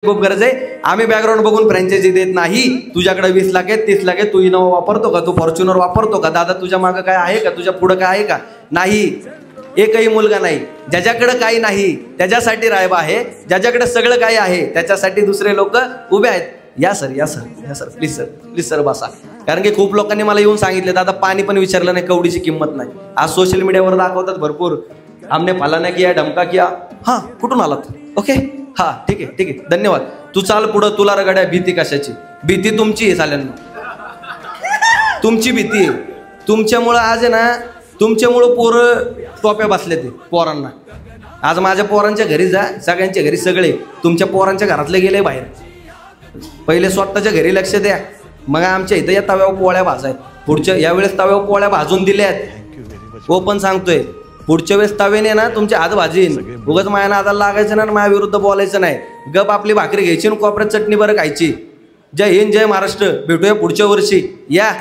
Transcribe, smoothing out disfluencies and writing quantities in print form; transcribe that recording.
खूप गरज आहे. आम्ही बॅकग्राऊंड बघून फ्रँचायझी देत नाही. तुझ्याकडे 20 लाख आहेत, 30 लाख आहेत, तू इनोवा वापरतो का, तू फॉर्च्युनर वापरतो का, दादा तुझ्या मागं काय आहे का, तुझ्या पुढं काय आहे का, नाही. एकही मुलगा नाही. ज्याच्याकडे काही नाही त्याच्यासाठी रायबा आहे, ज्याच्याकडे सगळं काही आहे त्याच्यासाठी दुसरे लोक उभे आहेत. या सर, या सर, या sir, please sir, please sir बसा. कारण की खूप लोकांनी मला येऊन सांगितले दादा पाणी पण विचारलं नाही, कवडीची किंमत नाही. आज सोशल मीडियावर दाखवतात भरपूर, हमने फलाना किया, ढमका किया. हा, कुठून आलात? ओके, हा, ठीक आहे, ठीक आहे, धन्यवाद. तू चाल पुढं, तुला रगड्या. भीती कशाची? भीती तुमची आहे साल्यांना, तुमची भीती आहे. तुमच्यामुळं आज आहे ना, तुमच्यामुळं पोरं टोप्या बसले ते पोरांना. आज माझ्या पोरांच्या घरी जा, सगळ्यांच्या घरी सगळे, तुमच्या पोरांच्या घरातले गेले बाहेर. पहिले स्वतःच्या घरी लक्ष द्या, मग आमच्या इथं या तव्यावर पोळ्या भाजायत. पुढच्या यावेळेस तव्यावर पोळ्या भाजून दिल्यात, ओपन सांगतोय. पुढच्या वेळेस तवेने ना तुमच्या हात भाजीन. उगाच माझ्या नादाला लागायचं ना, माझ्या विरुद्ध बोलायचं नाही. गप आपली भाकरी घ्यायची आणि कोपऱ्यात चटणी बरं खायची. जय हिंद, जय महाराष्ट्र. भेटूया पुढच्या वर्षी. या.